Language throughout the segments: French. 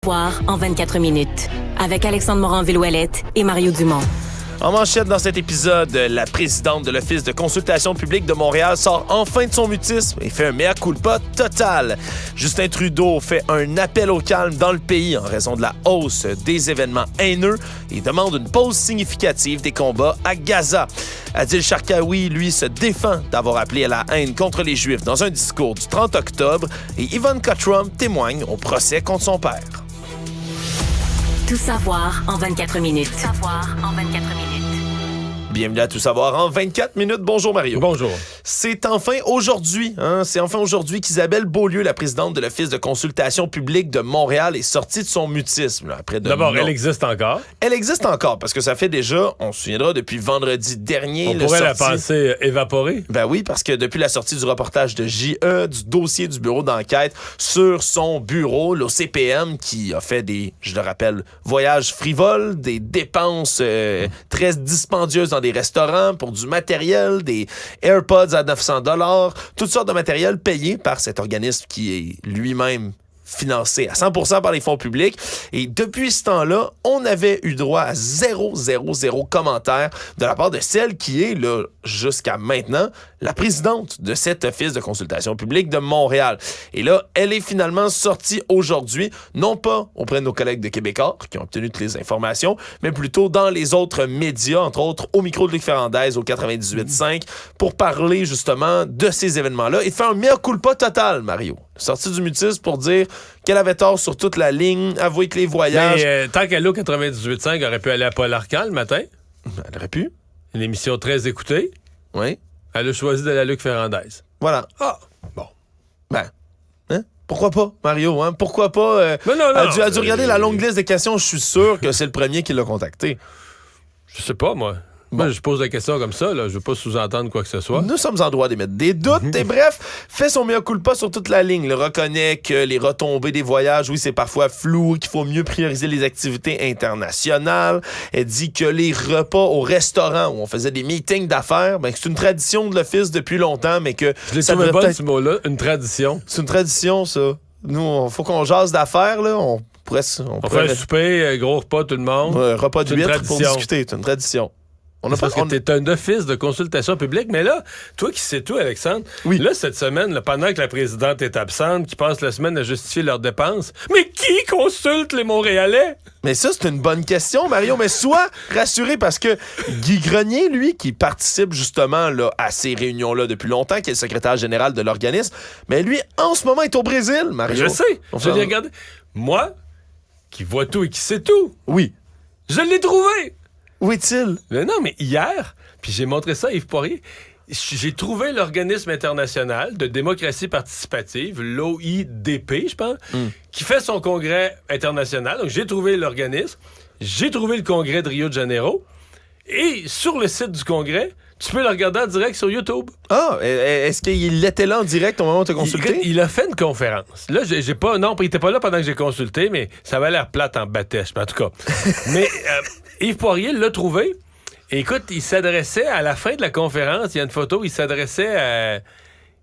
Voir en 24 minutes avec Alexandre Morin-Villouellette et Mario Dumont. En manchette dans cet épisode, la présidente de l'Office de consultation publique de Montréal sort enfin de son mutisme et fait un mea culpa total. Justin Trudeau fait un appel au calme dans le pays en raison de la hausse des événements haineux et demande une pause significative des combats à Gaza. Adil Sharkawi, lui, se défend d'avoir appelé à la haine contre les Juifs dans un discours du 30 octobre et Ivanka Trump témoigne au procès contre son père. Tout savoir en 24 minutes. Bienvenue à Tout savoir en 24 minutes. Bonjour Mario. Bonjour. C'est enfin aujourd'hui qu'Isabelle Beaulieu, la présidente de l'Office de consultation publique de Montréal, est sortie de son mutisme. Là, D'abord, elle existe encore. Elle existe encore parce que ça fait déjà, on se souviendra, depuis vendredi dernier. On pourrait la penser évaporée. Ben oui, parce que depuis la sortie du reportage de JE, du dossier du bureau d'enquête sur son bureau, l'OCPM, qui a fait des, je le rappelle, voyages frivoles, des dépenses très dispendieuses dans des restaurants pour du matériel, des AirPods à 900 $, toutes sortes de matériel payé par cet organisme qui est lui-même financé à 100% par les fonds publics. Et depuis ce temps-là, on avait eu droit à zéro commentaire de la part de celle qui est, là, jusqu'à maintenant, la présidente de cet Office de consultation publique de Montréal. Et là, elle est finalement sortie aujourd'hui, non pas auprès de nos collègues de Québécois, qui ont obtenu toutes les informations, mais plutôt dans les autres médias, entre autres au micro de Luc Ferrandez, au 98.5, pour parler justement de ces événements-là et faire un mea culpa total, Mario. Sortie du mutisme pour dire qu'elle avait tort sur toute la ligne, avouer que les voyages... Mais tant qu'elle est au 98.5, elle aurait pu aller à Paul Arcand le matin. Elle aurait pu. Une émission très écoutée. Oui. Elle a choisi d'aller à Luc Ferrandez. Voilà. Ah, bon. Ben, hein? Pourquoi pas, Mario? Hein? Pourquoi pas? Elle a dû regarder la longue liste de questions. Je suis sûr que c'est le premier qui l'a contacté. Je sais pas, moi. Moi, je pose la question comme ça, là. Je veux pas sous-entendre quoi que ce soit. Nous sommes en droit d'émettre des doutes. Et bref, fait son mea culpa sur toute la ligne. Il reconnaît que les retombées des voyages, oui, c'est parfois flou, qu'il faut mieux prioriser les activités internationales. Elle dit que les repas au restaurant où on faisait des meetings d'affaires, ben, c'est une tradition de l'Office depuis longtemps, mais que... Je l'ai trouvé bon, ce mot-là, une tradition. C'est une tradition, ça. Nous, il faut qu'on jase d'affaires, là. On fait un souper, gros repas, tout le monde. Repas de huîtres pour discuter. C'est une tradition. Parce que t'es un office de consultation publique, mais là, toi qui sais tout, Alexandre, oui. Là, cette semaine, là, pendant que la présidente est absente, qui passe la semaine à justifier leurs dépenses, mais qui consulte les Montréalais? Mais ça, c'est une bonne question, Mario. Mais sois rassuré parce que Guy Grenier, lui, qui participe justement là, à ces réunions-là depuis longtemps, qui est le secrétaire général de l'organisme, mais lui, en ce moment, est au Brésil, Mario. Je sais. Je l'ai regardé. Moi, qui vois tout et qui sais tout. Oui. Je l'ai trouvé. Où est-il? Non, mais hier, puis j'ai montré ça à Yves Poirier, j'ai trouvé l'organisme international de démocratie participative, l'OIDP, je pense, qui fait son congrès international. Donc, j'ai trouvé l'organisme, j'ai trouvé le congrès de Rio de Janeiro, et sur le site du congrès, tu peux le regarder en direct sur YouTube. Ah, est-ce qu'il était là en direct au moment où tu as consulté? Il a fait une conférence. Là, j'ai pas... Non, il était pas là pendant que j'ai consulté, mais ça avait l'air plate en bâtèche, en tout cas. Mais Yves Poirier l'a trouvé. Et écoute, il s'adressait à la fin de la conférence, il y a une photo, il s'adressait à...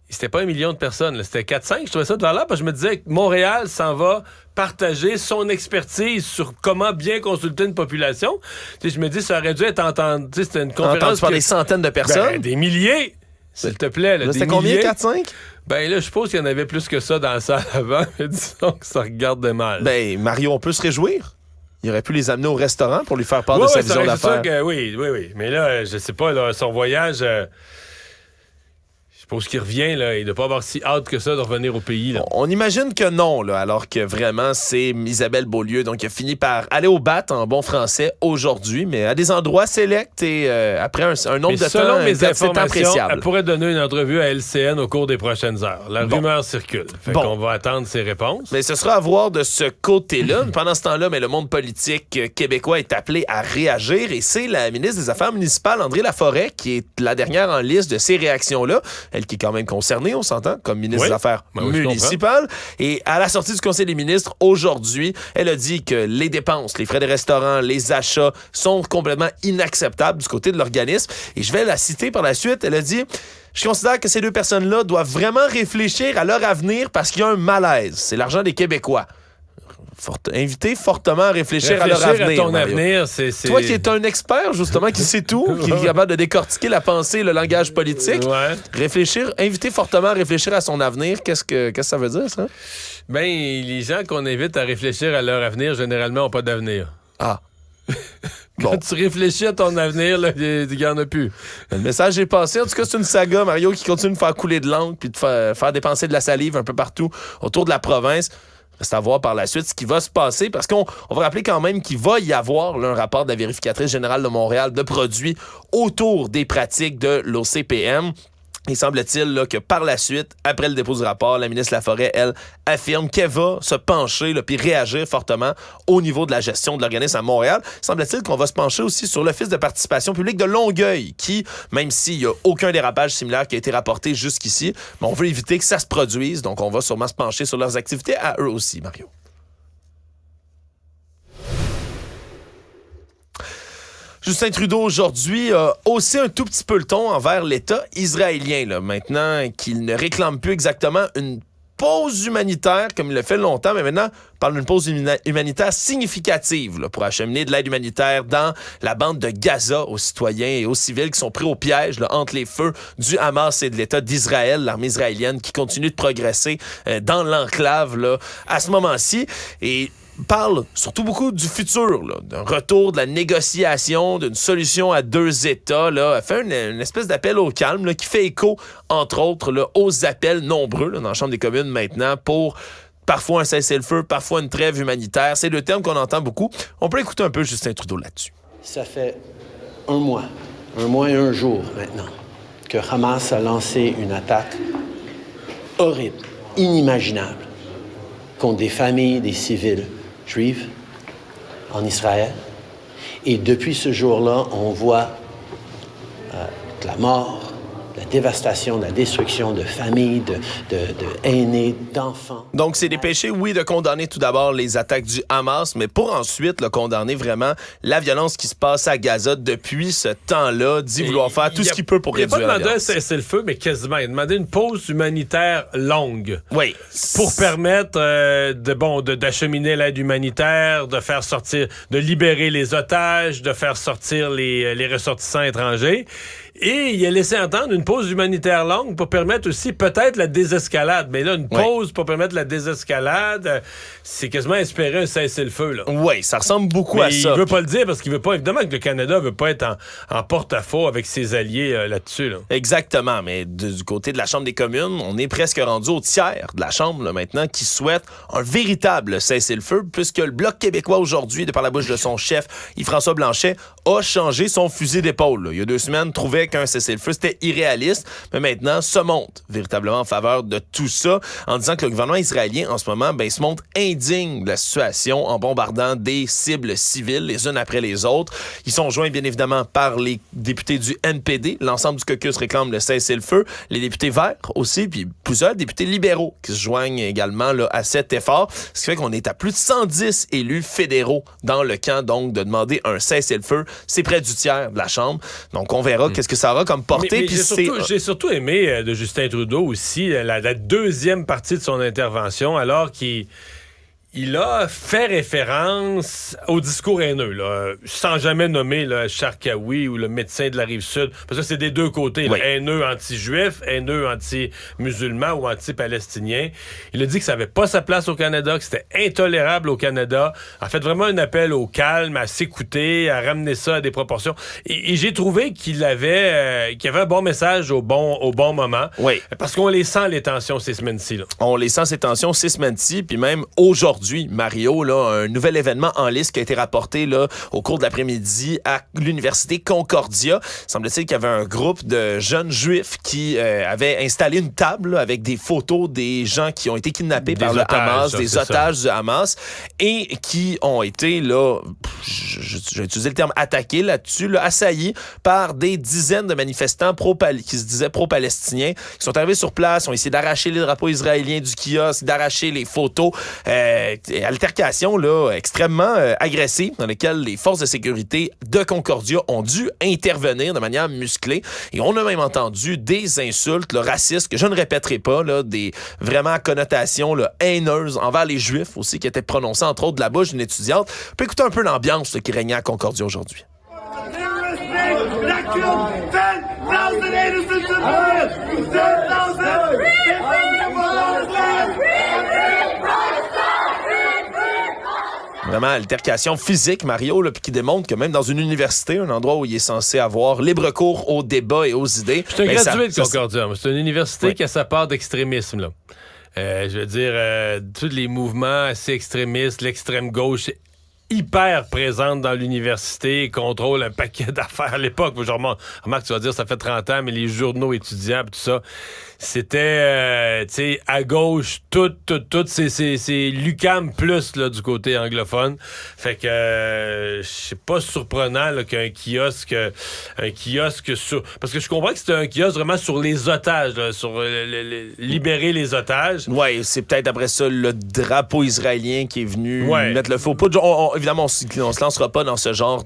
C'était pas 1 million de personnes, là, c'était 4-5. Je trouvais ça de valeur parce que je me disais que Montréal s'en va partager son expertise sur comment bien consulter une population. T'sais, je me dis, ça aurait dû être entendu. C'était une conférence. Entendu par des centaines de personnes? Ben, des milliers, s'il te plaît. Là, c'était combien, 4-5? Ben là, je suppose qu'il y en avait plus que ça dans la salle avant, mais disons que ça regarde mal. Ben, Mario, on peut se réjouir. Il aurait pu les amener au restaurant pour lui faire part de sa vision d'affaires. Oui. Mais là, je sais pas, là, son voyage... Je suppose qu'il revient, là, il ne doit pas avoir si hâte que ça de revenir au pays. Là. On imagine que non, là, alors que vraiment, c'est Isabelle Beaulieu, donc qui a fini par aller au bat en bon français aujourd'hui, mais à des endroits sélects et après un nombre de temps, selon mes informations, appréciable. Elle pourrait donner une entrevue à LCN au cours des prochaines heures. La rumeur circule. On va attendre ses réponses. Mais ce sera à voir de ce côté-là. Pendant ce temps-là, mais le monde politique québécois est appelé à réagir et c'est la ministre des Affaires municipales, André Laforêt, qui est la dernière en liste de ces réactions-là. Elle qui est quand même concernée, on s'entend, comme ministre des Affaires municipales. Et à la sortie du Conseil des ministres, aujourd'hui, elle a dit que les dépenses, les frais de restaurant, les achats sont complètement inacceptables du côté de l'organisme. Et je vais la citer par la suite. Elle a dit... Je considère que ces deux personnes-là doivent vraiment réfléchir à leur avenir parce qu'il y a un malaise. C'est l'argent des Québécois. inviter fortement à réfléchir à leur avenir. À ton Mario. avenir, c'est... Toi qui es un expert, justement, qui sait tout, qui est capable de décortiquer la pensée, le langage politique, inviter fortement à réfléchir à son avenir, qu'est-ce que ça veut dire, ça? Ben, les gens qu'on invite à réfléchir à leur avenir, généralement, n'ont pas d'avenir. Ah. Quand tu réfléchis à ton avenir, il n'y en a plus. Le message est passé. En tout cas, c'est une saga, Mario, qui continue de faire couler de l'encre puis de faire dépenser de la salive un peu partout autour de la province. Reste à voir par la suite ce qui va se passer, parce qu'on va rappeler quand même qu'il va y avoir là, un rapport de la vérificatrice générale de Montréal de produits autour des pratiques de l'OCPM. Il semble-t-il là, que par la suite, après le dépôt du rapport, la ministre Laforêt, elle, affirme qu'elle va se pencher puis réagir fortement au niveau de la gestion de l'organisme à Montréal. Il semble-t-il qu'on va se pencher aussi sur l'Office de participation publique de Longueuil, qui, même s'il n'y a aucun dérapage similaire qui a été rapporté jusqu'ici, mais on veut éviter que ça se produise, donc on va sûrement se pencher sur leurs activités à eux aussi, Mario. Justin Trudeau, aujourd'hui, a haussé un tout petit peu le ton envers l'État israélien, là, maintenant qu'il ne réclame plus exactement une pause humanitaire, comme il l'a fait longtemps, mais maintenant, il parle d'une pause humanitaire significative là, pour acheminer de l'aide humanitaire dans la bande de Gaza aux citoyens et aux civils qui sont pris au piège là, entre les feux du Hamas et de l'État d'Israël, l'armée israélienne qui continue de progresser dans l'enclave là, à ce moment-ci. Et parle surtout beaucoup du futur, là, d'un retour de la négociation, d'une solution à 2 États. Là. Elle fait une espèce d'appel au calme là, qui fait écho, entre autres, là, aux appels nombreux là, dans la Chambre des communes maintenant pour parfois un cessez-le-feu, parfois une trêve humanitaire. C'est le terme qu'on entend beaucoup. On peut écouter un peu Justin Trudeau là-dessus. Ça fait un mois et un jour maintenant, que Hamas a lancé une attaque horrible, inimaginable, contre des familles, des civils juifs en Israël. Et depuis ce jour-là, on voit de la mort, de la dévastation, de la destruction de familles, de aînés, d'enfants. Donc, c'est dépêché, oui, de condamner tout d'abord les attaques du Hamas, mais pour ensuite condamner vraiment la violence qui se passe à Gaza depuis ce temps-là, dit vouloir faire tout ce qu'il peut pour réduire la violence. Il n'a pas demandé un cessez-le-feu, mais quasiment. Il a demandé une pause humanitaire longue. Oui. Pour permettre d'acheminer l'aide humanitaire, de faire sortir, de libérer les otages, de faire sortir les ressortissants étrangers. Et il a laissé entendre une pause humanitaire longue pour permettre aussi peut-être la désescalade. Mais là, une pause pour permettre la désescalade, c'est quasiment espérer un cessez-le-feu. Là. Oui, ça ressemble beaucoup à ça. Il veut pas le dire parce qu'il veut pas, évidemment que le Canada veut pas être en porte-à-faux avec ses alliés là-dessus. Là. Exactement, mais du côté de la Chambre des communes, on est presque rendu au tiers de la Chambre là, maintenant qui souhaite un véritable cessez-le-feu, puisque le Bloc québécois aujourd'hui, de par la bouche de son chef, Yves-François Blanchet, a changé son fusil d'épaule. Là. Il y a 2 semaines, trouvait qu'un cessez-le-feu, c'était irréaliste, mais maintenant se montre véritablement en faveur de tout ça, en disant que le gouvernement israélien, en ce moment, se montre indigne de la situation en bombardant des cibles civiles, les unes après les autres. Ils sont joints, bien évidemment, par les députés du NPD. L'ensemble du caucus réclame le cessez-le-feu. Les députés verts aussi, puis plusieurs députés libéraux qui se joignent également là, à cet effort. Ce qui fait qu'on est à plus de 110 élus fédéraux dans le camp, donc, de demander un cessez-le-feu. C'est près du tiers de la Chambre. Donc, on verra qu'est-ce que ça aura comme portée. Mais j'ai surtout aimé de Justin Trudeau aussi la deuxième partie de son intervention, alors qu'il a fait référence au discours haineux, là, sans jamais nommer le Charkaoui ou le médecin de la Rive-Sud, parce que c'est des deux côtés, là, haineux anti-juif, haineux anti-musulman ou anti-palestinien. Il a dit que ça n'avait pas sa place au Canada, que c'était intolérable au Canada, a fait vraiment un appel au calme, à s'écouter, à ramener ça à des proportions. Et j'ai trouvé qu'il y avait un bon message au bon moment, parce qu'on les sent, les tensions, ces semaines-ci. Là. On les sent, ces tensions, ces semaines-ci, puis même aujourd'hui, Mario, là, un nouvel événement en liste qui a été rapporté là, au cours de l'après-midi à l'Université Concordia. Semble-t-il qu'il y avait un groupe de jeunes juifs qui avaient installé une table là, avec des photos des gens qui ont été kidnappés par le Hamas, des otages du Hamas, et qui ont été, là, je vais utiliser le terme attaqués là-dessus, là, assaillis par des dizaines de manifestants qui se disaient pro-palestiniens, qui sont arrivés sur place, ont essayé d'arracher les drapeaux israéliens du kiosque, d'arracher les photos. altercation là, extrêmement agressive dans laquelle les forces de sécurité de Concordia ont dû intervenir de manière musclée. Et on a même entendu des insultes là, racistes que je ne répéterai pas, là, des vraiment connotations là, haineuses envers les Juifs aussi qui étaient prononcées entre autres de la bouche d'une étudiante. On peut écouter un peu l'ambiance là, qui régnait à Concordia aujourd'hui. Vraiment, altercation physique, Mario, là, puis qui démontre que même dans une université, un endroit où il est censé avoir libre cours au débat et aux idées... C'est un gradué de Concordia. C'est une université qui a sa part d'extrémisme, là. Je veux dire, tous les mouvements assez extrémistes, l'extrême gauche hyper présente dans l'université, contrôle un paquet d'affaires à l'époque. Remarque, tu vas dire, ça fait 30 ans, mais les journaux étudiants, tout ça, c'était, tu sais, à gauche, tout, c'est l'UQAM plus, là, du côté anglophone. Fait que, c'est pas surprenant, là, qu'un kiosque sur... Parce que je comprends que c'était un kiosque vraiment sur les otages, là, sur libérer les otages. Ouais, c'est peut-être après ça le drapeau israélien qui est venu mettre le faux pas. Évidemment, on se lancera pas dans ce genre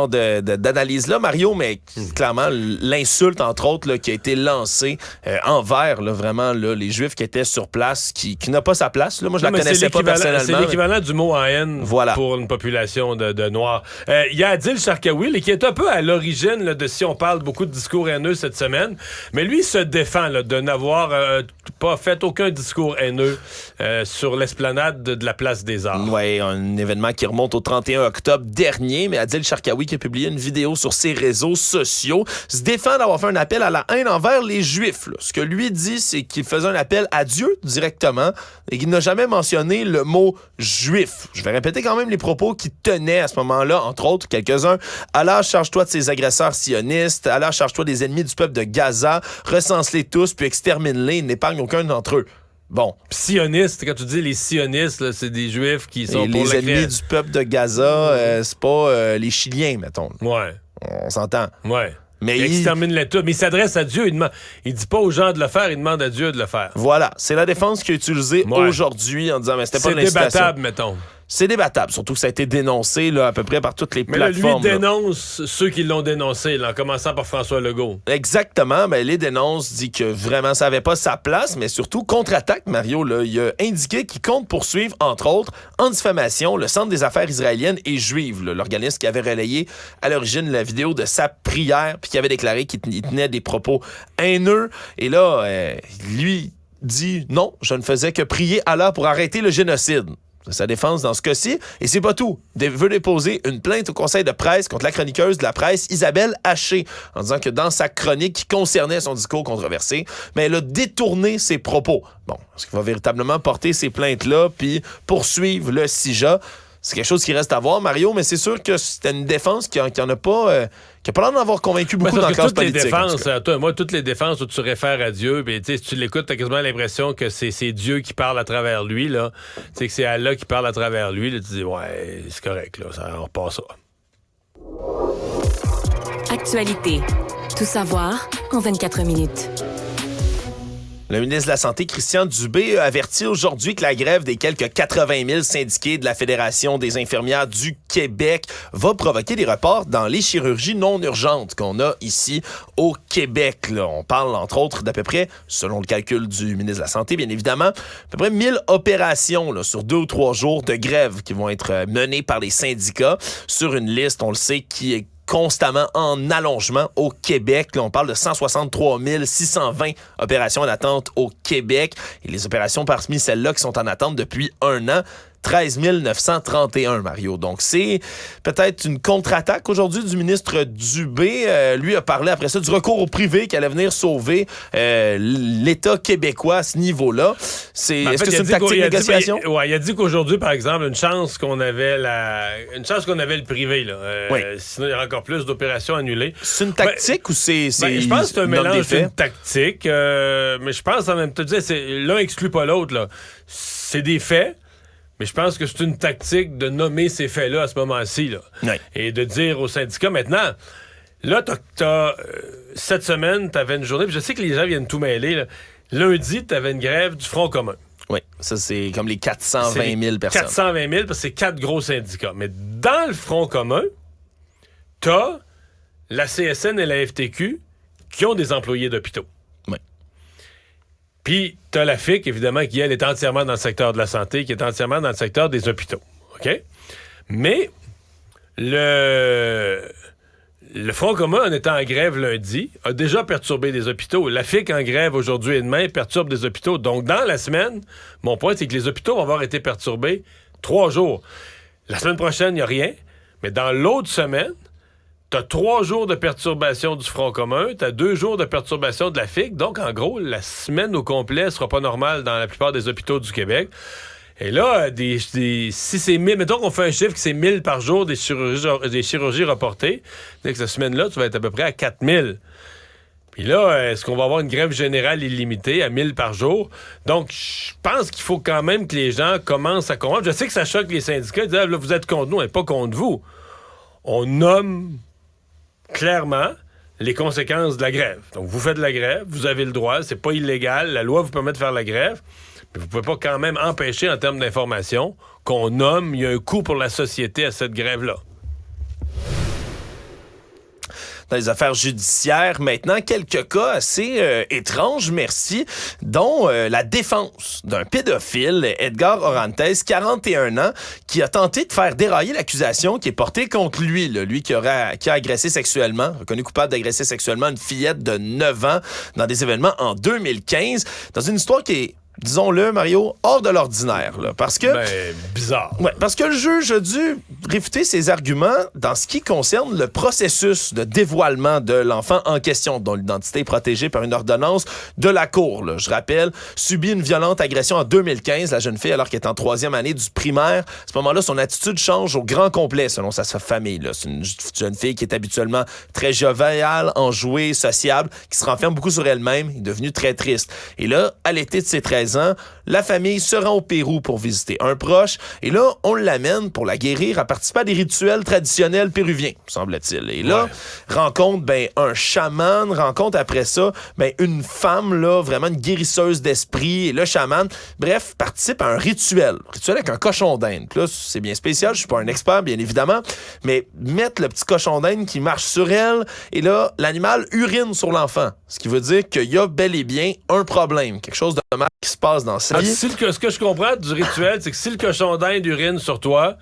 d'analyse-là, Mario, mais clairement, l'insulte, entre autres, là, qui a été lancée envers là, vraiment là, les Juifs qui étaient sur place, qui n'a pas sa place. Là. Moi, je la connaissais pas personnellement. C'est l'équivalent du mot en haine pour une population de Noirs. Il y a Adil Sharkawi, qui est un peu à l'origine là, de si on parle beaucoup de discours haineux cette semaine, mais lui, il se défend là, de n'avoir pas fait aucun discours haineux sur l'esplanade de la Place des Arts. Oui, un événement qui remonte au 31 octobre dernier, mais Adil Sharkawi qui a publié une vidéo sur ses réseaux sociaux se défend d'avoir fait un appel à la haine envers les Juifs. Là. Ce que lui dit, c'est qu'il faisait un appel à Dieu directement et qu'il n'a jamais mentionné le mot juif. Je vais répéter quand même les propos qu'il tenait à ce moment-là, entre autres, quelques-uns. Allah, charge-toi de ces agresseurs sionistes. Allah, charge-toi des ennemis du peuple de Gaza. Recense-les tous, puis extermine-les. N'épargne aucun d'entre eux. Bon. Sionistes, quand tu dis les sionistes, là, c'est des Juifs qui sont et pour les ennemis du peuple de Gaza, c'est pas les Chiliens, mettons. Ouais. On s'entend. Ouais. Mais il extermine les tout. Mais il s'adresse à Dieu. Il dit pas aux gens de le faire, il demande à Dieu de le faire. Voilà. C'est la défense qu'il a utilisée aujourd'hui en disant mais c'était pas de l'incitation. C'est débattable, mettons. C'est débattable, surtout que ça a été dénoncé là, à peu près par toutes les plateformes. Mais lui dénonce ceux qui l'ont dénoncé, là, en commençant par François Legault. Exactement, ben les dénonce, dit que vraiment ça n'avait pas sa place, mais surtout contre-attaque, Mario. Là, il a indiqué qu'il compte poursuivre, entre autres, en diffamation, le Centre des affaires israéliennes et juives, là, l'organisme qui avait relayé à l'origine la vidéo de sa prière, puis qui avait déclaré qu'il tenait des propos haineux. Et là, lui dit non, je ne faisais que prier Allah pour arrêter le génocide. Sa défense dans ce cas-ci. Et c'est pas tout. Il veut déposer une plainte au conseil de presse contre la chroniqueuse de la presse Isabelle Haché en disant que dans sa chronique qui concernait son discours controversé, mais elle a détourné ses propos. Bon, est-ce qu'il va véritablement porter ces plaintes-là puis poursuivre le CIJA? C'est quelque chose qui reste à voir, Mario, mais c'est sûr que c'était une défense qui en a pas... qui a pas l'air d'en avoir convaincu beaucoup dans la classe politique. Toutes les défenses où tu réfères à Dieu, puis si tu l'écoutes, t'as quasiment l'impression que c'est Dieu qui parle à travers lui, là. Tu sais que c'est Allah qui parle à travers lui, là, tu dis, ouais, c'est correct, là, on repasse ça. Actualité. Tout savoir en 24 minutes. Le ministre de la Santé, Christian Dubé, a averti aujourd'hui que la grève des quelques 80 000 syndiqués de la Fédération des infirmières du Québec va provoquer des reports dans les chirurgies non urgentes qu'on a ici au Québec. Là, on parle, entre autres, d'à peu près, selon le calcul du ministre de la Santé, bien évidemment, à peu près 1000 opérations là, sur 2 ou 3 jours de grève qui vont être menées par les syndicats sur une liste, on le sait, qui est constamment en allongement au Québec. Là, on parle de 163 620 opérations en attente au Québec. Et les opérations parmi celles-là qui sont en attente depuis 1 an, 13 931, Mario. Donc, c'est peut-être une contre-attaque aujourd'hui du ministre Dubé. Lui a parlé après ça du recours au privé qui allait venir sauver l'État québécois à ce niveau-là. Est-ce que c'est une tactique de négociation? Il a dit qu'aujourd'hui, par exemple, une chance qu'on avait le privé. Là. Sinon, il y aurait encore plus d'opérations annulées. C'est une tactique ou c'est je pense que c'est un mélange d'une tactique. Mais je pense en même temps, l'un exclut pas l'autre. Là. C'est des faits. Mais je pense que c'est une tactique de nommer ces faits-là à ce moment-ci. Là. Oui. Et de dire aux syndicats, maintenant, là, cette semaine, tu avais une journée, puis je sais que les gens viennent tout mêler. Là. Lundi, tu avais une grève du Front commun. Oui, ça, c'est comme les 420 000 personnes. 420 000, parce que c'est 4 gros syndicats. Mais dans le Front commun, t'as la CSN et la FTQ qui ont des employés d'hôpitaux. Oui. Puis, t'as la FIC, évidemment, qui, elle, est entièrement dans le secteur de la santé, qui est entièrement dans le secteur des hôpitaux. OK? Mais le Front commun, en étant en grève lundi, a déjà perturbé des hôpitaux. La FIC en grève aujourd'hui et demain perturbe des hôpitaux. Donc, dans la semaine, mon point, c'est que les hôpitaux vont avoir été perturbés 3 jours. La semaine prochaine, il n'y a rien. Mais dans l'autre semaine, t'as 3 jours de perturbation du Front commun, t'as 2 jours de perturbation de la FIC. Donc, en gros, la semaine au complet sera pas normale dans la plupart des hôpitaux du Québec. Et là, si c'est 1000, mettons qu'on fait un chiffre que c'est 1000 par jour des chirurgies reportées, dès que cette semaine-là, tu vas être à peu près à 4000. Puis là, est-ce qu'on va avoir une grève générale illimitée à 1000 par jour? Donc, je pense qu'il faut quand même que les gens commencent à comprendre. Je sais que ça choque les syndicats. Ils disent, là, vous êtes contre nous, on n'est pas contre vous. On nomme clairement les conséquences de la grève. Donc, vous faites de la grève, vous avez le droit, c'est pas illégal, la loi vous permet de faire la grève. Mais vous pouvez pas quand même empêcher, en termes d'information, qu'on nomme, il y a un coût pour la société à cette grève-là. Dans les affaires judiciaires, maintenant, quelques cas assez étranges, merci, dont la défense d'un pédophile, Edgar Orantes, 41 ans, qui a tenté de faire dérailler l'accusation qui est portée contre lui, lui qui a agressé sexuellement, reconnu coupable d'agresser sexuellement une fillette de 9 ans dans des événements en 2015, dans une histoire qui est, disons-le, Mario, hors de l'ordinaire, là, parce que... bizarre. Ouais, parce que le juge a dû réfuter ses arguments dans ce qui concerne le processus de dévoilement de l'enfant en question, dont l'identité est protégée par une ordonnance de la Cour. Là. Je rappelle, subit une violente agression en 2015, la jeune fille, alors qu'elle est en 3e année du primaire. À ce moment-là, son attitude change au grand complet, selon sa famille. Là. C'est une jeune fille qui est habituellement très joviale, enjouée, sociable, qui se renferme beaucoup sur elle-même, est devenue très triste. Et là, à l'été de ses 13 ans, la famille se rend au Pérou pour visiter un proche et là, on l'amène pour la guérir à participer à des rituels traditionnels péruviens, semble-t-il. Et là, rencontre un chaman, rencontre après ça une femme, là, vraiment une guérisseuse d'esprit. Et le chaman, bref, participe à un rituel avec un cochon d'Inde. Puis là, c'est bien spécial, je suis pas un expert, bien évidemment, mais mettre le petit cochon d'Inde qui marche sur elle et là, l'animal urine sur l'enfant. Ce qui veut dire qu'il y a bel et bien un problème, quelque chose de mal qui se passe dans sa vie. Ce que je comprends du rituel, c'est que si le cochon d'Inde urine sur toi,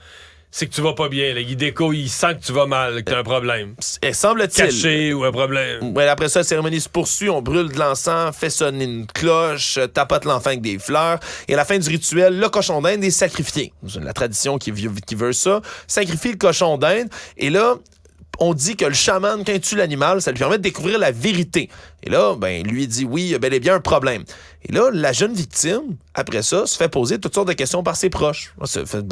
c'est que tu vas pas bien. Là. Il sent que tu vas mal, que tu as un problème. Et semble-t-il. Caché ou un problème. Ouais, après ça, la cérémonie se poursuit, on brûle de l'encens, fait sonner une cloche, tapote l'enfant avec des fleurs. Et à la fin du rituel, le cochon d'Inde est sacrifié. C'est la tradition qui veut ça. Sacrifie le cochon d'Inde. Et là, on dit que le chaman, quand il tue l'animal, ça lui permet de découvrir la vérité. Et là, lui dit oui, il y a bel et bien un problème. Et là, la jeune victime, après ça, se fait poser toutes sortes de questions par ses proches.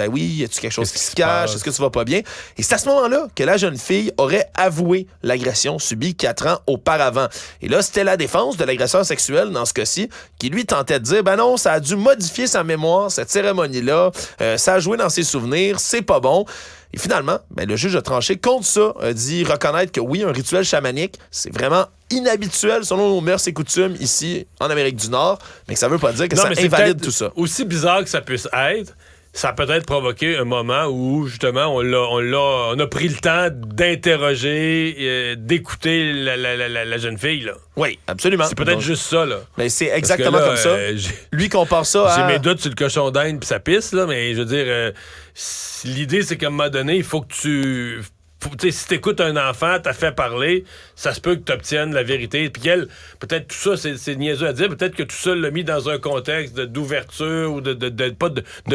Oui, y a-tu quelque chose qui se cache? Est-ce que tu vas pas bien? Et c'est à ce moment-là que la jeune fille aurait avoué l'agression subie 4 ans auparavant. Et là, c'était la défense de l'agresseur sexuel, dans ce cas-ci, qui lui tentait de dire, non, ça a dû modifier sa mémoire, cette cérémonie-là, ça a joué dans ses souvenirs, c'est pas bon. Et finalement, le juge a tranché contre ça, a dit reconnaître que oui, un rituel chamanique, c'est vraiment inhabituel selon nos mœurs et coutumes ici en Amérique du Nord, mais que ça veut pas dire que ça invalide tout ça. Aussi bizarre que ça puisse être, ça a peut-être provoqué un moment où, justement, on a pris le temps d'interroger, d'écouter la jeune fille, là. Oui, absolument. C'est peut-être juste ça, là. Mais c'est exactement comme ça. Lui compare ça à... J'ai mes doutes sur le cochon d'Inde puis sa pisse, là, mais je veux dire, l'idée, c'est qu'à un moment donné, il faut que tu... si t'écoutes un enfant, t'as fait parler, ça se peut que t'obtiennes la vérité. Puis elle, peut-être tout ça, c'est niaiseux à dire, peut-être que tout ça l'a mis dans un contexte d'ouverture ou de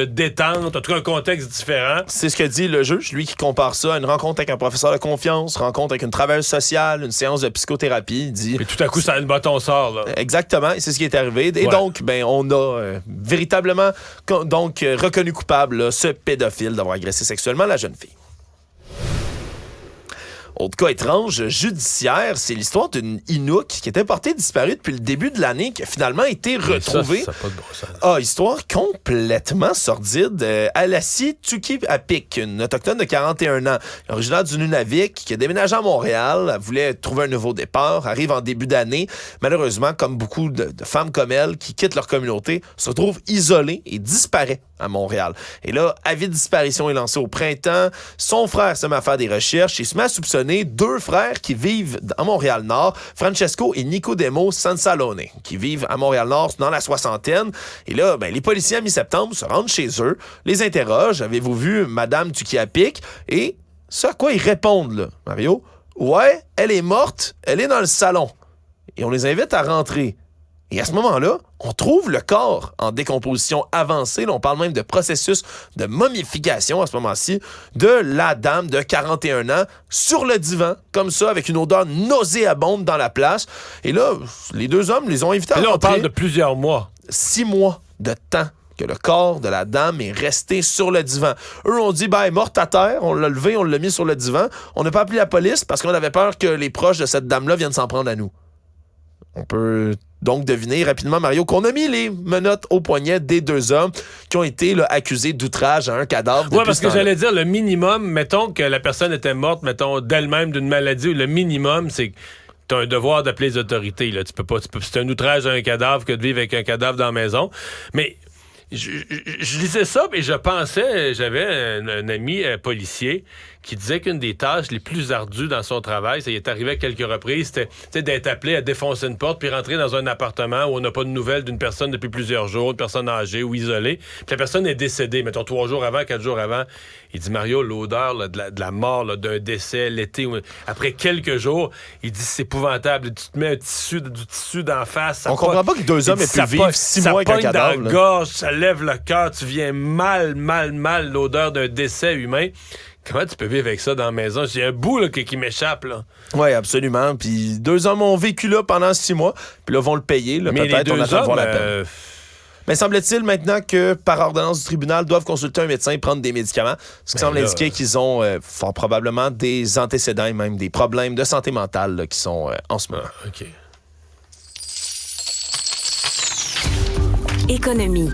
détente, en tout cas un contexte différent. C'est ce que dit le juge, lui qui compare ça à une rencontre avec un professeur de confiance, rencontre avec une travailleuse sociale, une séance de psychothérapie. Il dit... Et tout à coup, ça a le bâton sort, là. Exactement, et c'est ce qui est arrivé. Et donc, on a véritablement reconnu coupable là, ce pédophile d'avoir agressé sexuellement la jeune fille. Autre cas étrange judiciaire, c'est l'histoire d'une Inuk qui était portée disparue depuis le début de l'année, qui a finalement été retrouvée. Ça, pas de bon sens. Histoire complètement sordide. Alassi Tukiapik, une autochtone de 41 ans, originaire du Nunavik, qui a déménagé à Montréal. Elle voulait trouver un nouveau départ, arrive en début d'année. Malheureusement, comme beaucoup de femmes comme elle qui quittent leur communauté, se retrouvent isolées et disparaît à Montréal. Et là, avis de disparition est lancé au printemps. Son frère se met à faire des recherches et se met à soupçonner 2 frères qui vivent à Montréal-Nord, Francesco et Nicodemo Sansalone, qui vivent à Montréal-Nord dans la soixantaine. Et là, les policiers à mi-septembre se rendent chez eux, les interrogent. Avez-vous vu Madame Tukiapik? Et ce à quoi ils répondent, là, Mario? Ouais, elle est morte, elle est dans le salon. Et on les invite à rentrer. Et à ce moment-là, on trouve le corps en décomposition avancée. Là, on parle même de processus de momification à ce moment-ci de la dame de 41 ans sur le divan, comme ça, avec une odeur nauséabonde dans la place. Et là, les 2 hommes les ont invités à rentrer. Là, on parle de plusieurs mois. 6 mois de temps que le corps de la dame est resté sur le divan. Eux ont dit, elle est morte à terre, on l'a levé, on l'a mis sur le divan. On n'a pas appelé la police parce qu'on avait peur que les proches de cette dame-là viennent s'en prendre à nous. On peut donc deviner rapidement, Mario, qu'on a mis les menottes au poignet des 2 hommes qui ont été accusés d'outrage à un cadavre. Oui, parce que j'allais dire, le minimum, mettons que la personne était morte, mettons, d'elle-même d'une maladie, le minimum, c'est que tu as un devoir d'appeler les autorités. Là. C'est un outrage à un cadavre que de vivre avec un cadavre dans la maison. Mais je lisais ça et je pensais, j'avais un ami policier qui disait qu'une des tâches les plus ardues dans son travail, ça y est arrivé à quelques reprises, c'était d'être appelé à défoncer une porte puis rentrer dans un appartement où on n'a pas de nouvelles d'une personne depuis plusieurs jours, une personne âgée ou isolée, puis la personne est décédée, mettons 3 jours avant, 4 jours avant. Il dit, Mario, l'odeur là, de la mort, là, d'un décès, l'été, après quelques jours, il dit, c'est épouvantable. Tu te mets du tissu d'en face. On comprend pas que 2 hommes aient pu vivre 6 mois avec un cadavre. Ça pogne dans la gorge, ça lève le cœur, tu viens mal, l'odeur d'un décès humain. Comment tu peux vivre avec ça dans la maison? J'ai un bout là, qui m'échappe. Là. Oui, absolument. Puis 2 hommes ont vécu là pendant 6 mois. Puis là, vont le payer. Là, mais peut-être, on attend de voir la peine. Mais semble-t-il maintenant que, par ordonnance du tribunal, doivent consulter un médecin et prendre des médicaments. Ce qui semble indiquer qu'ils ont fort probablement des antécédents et même des problèmes de santé mentale là, qui sont en ce moment. OK. Économie.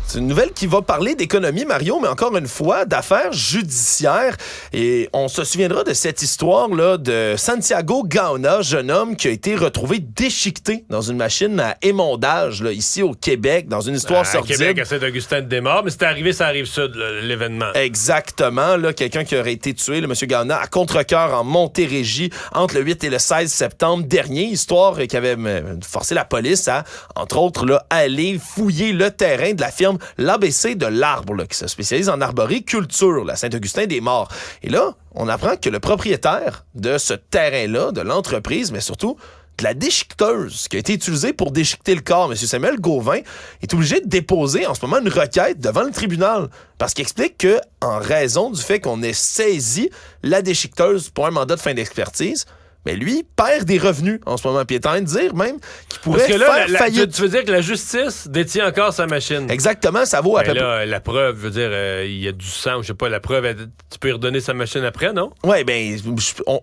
C'est une nouvelle qui va parler d'économie, Mario, mais encore une fois, d'affaires judiciaires. Et on se souviendra de cette histoire-là de Santiago Gaona, jeune homme qui a été retrouvé déchiqueté dans une machine à émondage, là, ici au Québec, dans une histoire sordide. Québec, à Saint-Augustin-de-Desmaures, mais c'était arrivé, ça arrive sud, l'événement. Exactement, là, quelqu'un qui aurait été tué, le monsieur Gaona, à contre-cœur en Montérégie entre le 8 et le 16 septembre dernier. Histoire qui avait forcé la police à, entre autres, là, aller fouiller le terrain de la firme l'ABC de l'Arbre, là, qui se spécialise en arboriculture, la Saint-Augustin-des-Maures. Et là, on apprend que le propriétaire de ce terrain-là, de l'entreprise, mais surtout de la déchiqueteuse qui a été utilisée pour déchiqueter le corps, M. Samuel Gauvin, est obligé de déposer en ce moment une requête devant le tribunal parce qu'il explique que, en raison du fait qu'on ait saisi la déchiqueteuse pour un mandat de fin d'expertise, mais lui perd des revenus en ce moment. Puis il est en train de dire même qu'il pourrait faire faillite. Tu veux dire que la justice détient encore sa machine? Exactement, ça vaut à peu près. La preuve, je veux dire, il y a du sang, je sais pas, la preuve, tu peux lui redonner sa machine après, non? Oui, bien,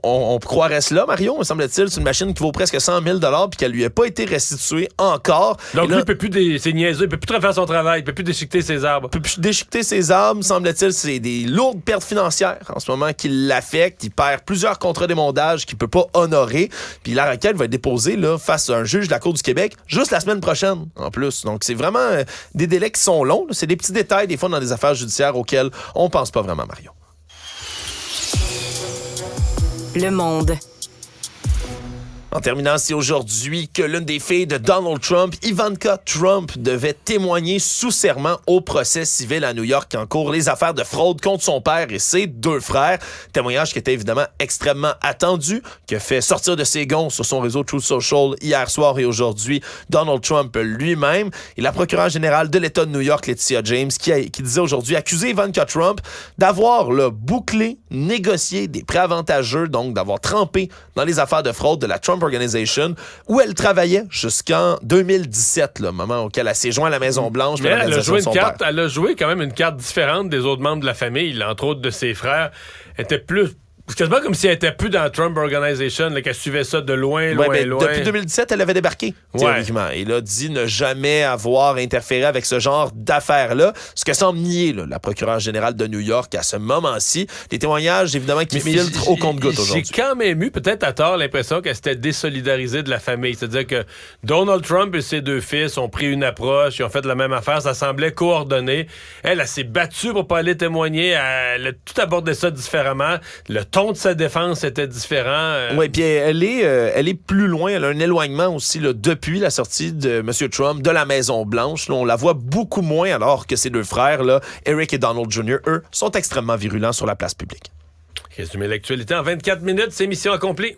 on croirait cela, Mario, me semble-t-il. C'est une machine qui vaut presque 100 000 puis qu'elle lui a pas été restituée encore. Donc lui, il peut plus, c'est niaiseux, il peut plus faire son travail, il peut plus déchiqueter ses arbres. Il peut plus déchiqueter ses arbres, semble-t-il. C'est des lourdes pertes financières en ce moment qui l'affectent. Il perd plusieurs contrats d'émondage qu'il peut pas honorer. Puis la requête va être déposée là, face à un juge de la Cour du Québec juste la semaine prochaine, en plus. Donc, c'est vraiment des délais qui sont longs. Là. C'est des petits détails, des fois, dans des affaires judiciaires auxquels on pense pas vraiment, Mario. Le Monde. En terminant, c'est aujourd'hui que l'une des filles de Donald Trump, Ivanka Trump, devait témoigner sous serment au procès civil à New York en cours les affaires de fraude contre son père et ses 2 frères. Témoignage qui était évidemment extrêmement attendu, qui a fait sortir de ses gonds sur son réseau Truth Social hier soir et aujourd'hui Donald Trump lui-même. Et la procureure générale de l'État de New York, Letitia James, qui disait aujourd'hui accuser Ivanka Trump d'avoir bouclé, négocié des prêts avantageux, donc d'avoir trempé dans les affaires de fraude de la Trump Organization, où elle travaillait jusqu'en 2017, le moment auquel elle s'est jointe à la Maison-Blanche. Mais elle a joué quand même une carte différente des autres membres de la famille. Là, entre autres de ses frères, était plus C'est quasiment comme si elle était plus dans Trump Organization, là, qu'elle suivait ça de loin, loin. Depuis 2017, elle avait débarqué, théoriquement. Et là, dit ne jamais avoir interféré avec ce genre d'affaires-là. Ce que semble nier la procureure générale de New York à ce moment-ci. Les témoignages, évidemment, qui filtrent au compte-gouttes aujourd'hui. J'ai quand même eu, peut-être à tort, l'impression qu'elle s'était désolidarisée de la famille. C'est-à-dire que Donald Trump et ses 2 fils ont pris une approche, ils ont fait la même affaire, ça semblait coordonné. Elle s'est battue pour pas aller témoigner. Elle a tout abordé ça différemment. Le ton de sa défense était différent. Oui, puis elle est plus loin. Elle a un éloignement aussi depuis la sortie de M. Trump de la Maison-Blanche. Là, on la voit beaucoup moins alors que ses 2 frères, là, Eric et Donald Jr., eux, sont extrêmement virulents sur la place publique. Résumer l'actualité en 24 minutes, c'est mission accomplie.